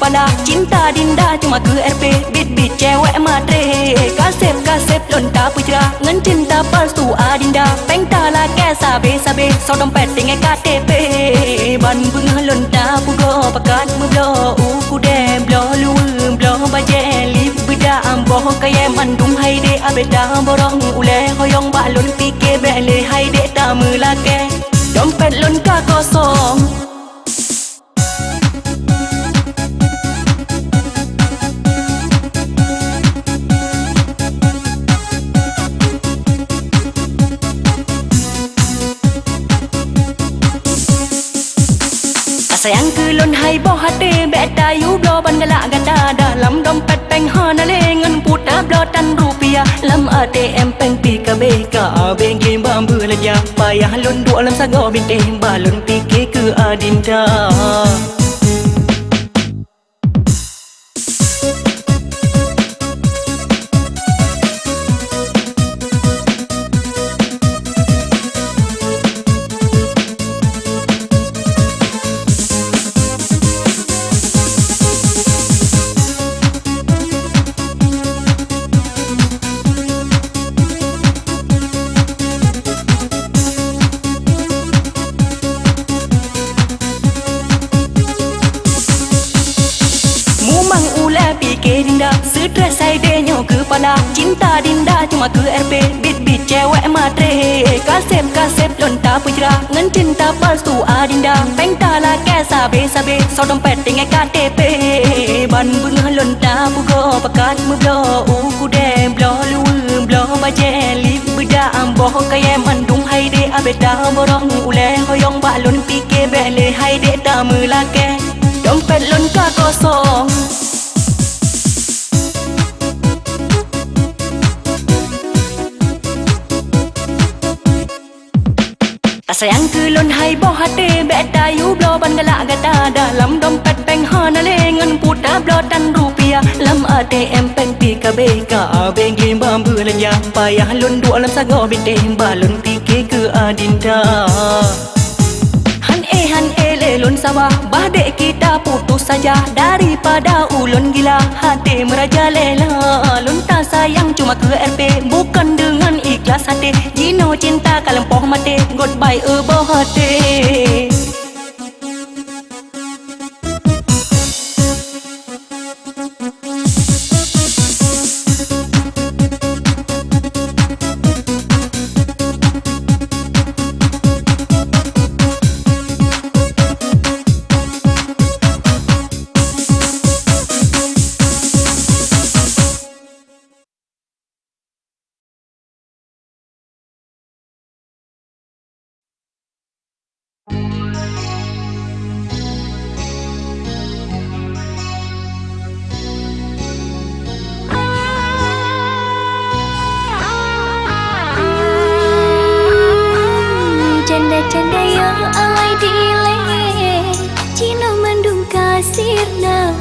kepala. Cinta dinda cuma ke RP, beat-beat cewek matre. Kasep lontar pujra, ngan cinta palsu adinda. Pengta lah ke sabe-sabe, so dompet tinggal KTP. Ban bunga lontar pugo, pakat meblo, uku de blo luwe, blo baje lip beda amboh kaya mandum hai de abeda borong ule hoyong balon pike bele hai de tamu lake. Dompet lontar kosong. Sayang ke lon hai boh hati beta you blo ban galak ganda dalam dompet peng hana lengan puta blo tan rupiah lam ATM peng pika beka bengi bambu leja payah lon dua lam sago binte balon pike ke adinda. Dinda stres saya denyo kepala. Cinta dinda cuma ke RP, beat-beat cewek matre. Kasep lontar pujra, ngan cinta palsu adinda. Pengta lah ke sabe-sabe, so dompet tinggal KTP. Ban bunga lontar pugo, pakat meblo, uku de blo luwe, blo baje lip beda amboh kaya mandung hai de abeda borong ule hoyong balon pike bele hai de tamu lake. Dompet lontar kosong. Sayang ke lon hai boh hati beta you blo ban galak gata dalam dompet peng hana lengan puta blo tan rupiah lam ATM peng pika beka bengi bambu leja payah lon dua lam sago binte balon pike ke adinda. Han lelon sawah badek kita putus saja daripada ulun gila hati merajalela. Lontar sayang cuma ke RP bukan dengan ikhlas hati. Jino cinta kalempoh mati goodbye boh hati. Canda yang alay delay, Cina mendung kasirna.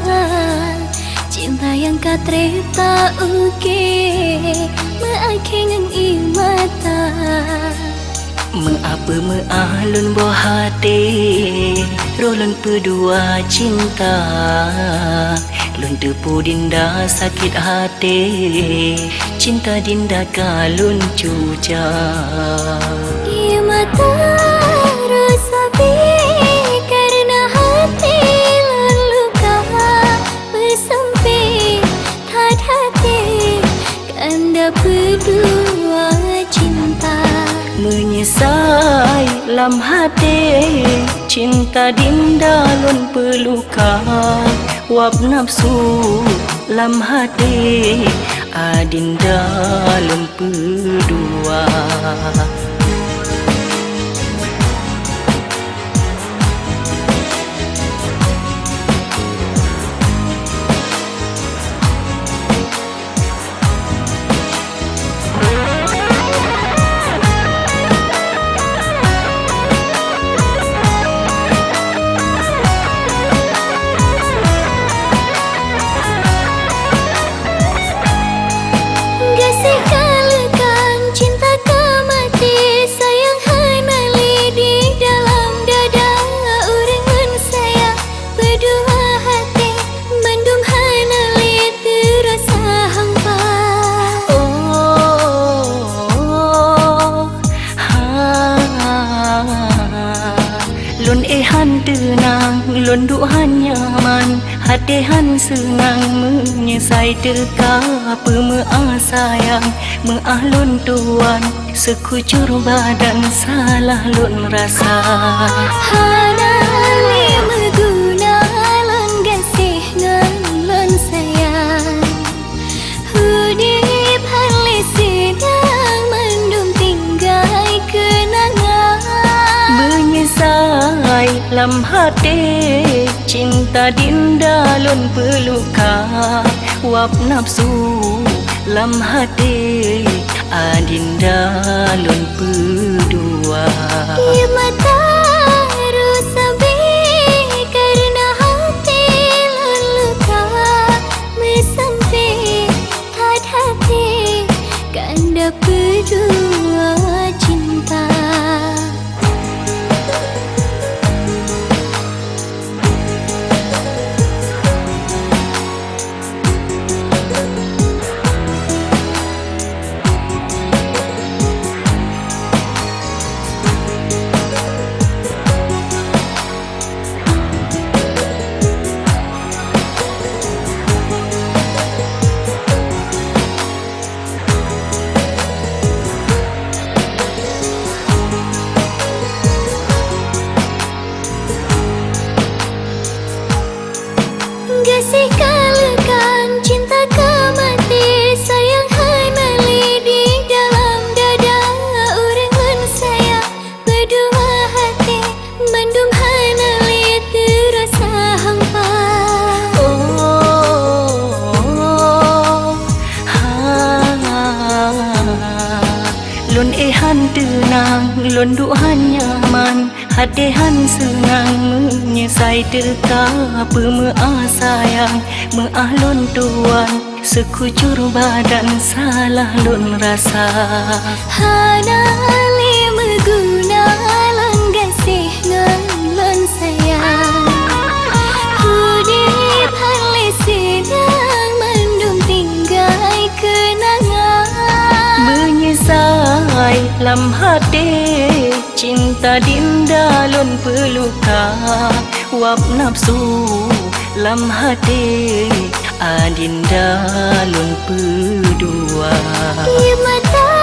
Cinta yang katreta uke, meakengan imata. Mengapa mealun boh hati, rolon berdua cinta. Lun tepu dinda sakit hati, cinta dinda kalun cuca. Mata rasa karena hati luka bersempit had hati kanda berdua cinta. Menyesai lam hati cinta dinda lun peluka wap nafsu lam hati adinda lun berdua. Gasihkan Lunduhan nyaman Hadehan senang Menyesai teka Pemeah sayang Meah lun tuan Sekucur badan Salah lun rasa Hana li meguna lon gasih ngan lon sayang Hudip hali sidang mendung tinggai kenangan Menyesai lam hati Cinta dinda lun peluka Wap nafsu lam hati Adinda lun pedua Ia mata rusabi karena hati lon luka Mesampai had hati kanda berdua cinta Kasih kalekan cinta kemati Sayang hai meli di dalam dada Orang lun sayang berdua hati Mendung hanali terasa hampa Lun ehan tenang Lun duhan nyaman Hadehan senang Menyesai teka Pemeah sayang Meah lun tuan Sekucur badan Salah lun rasa Hana li meguna lon gasih ngan lon sayang Hudip hali sidang mendung tinggai kenangan Menyesai lam hati Cinta dinda lun peluka Wap nafsu lam hati Adinda lun pedua Ia mata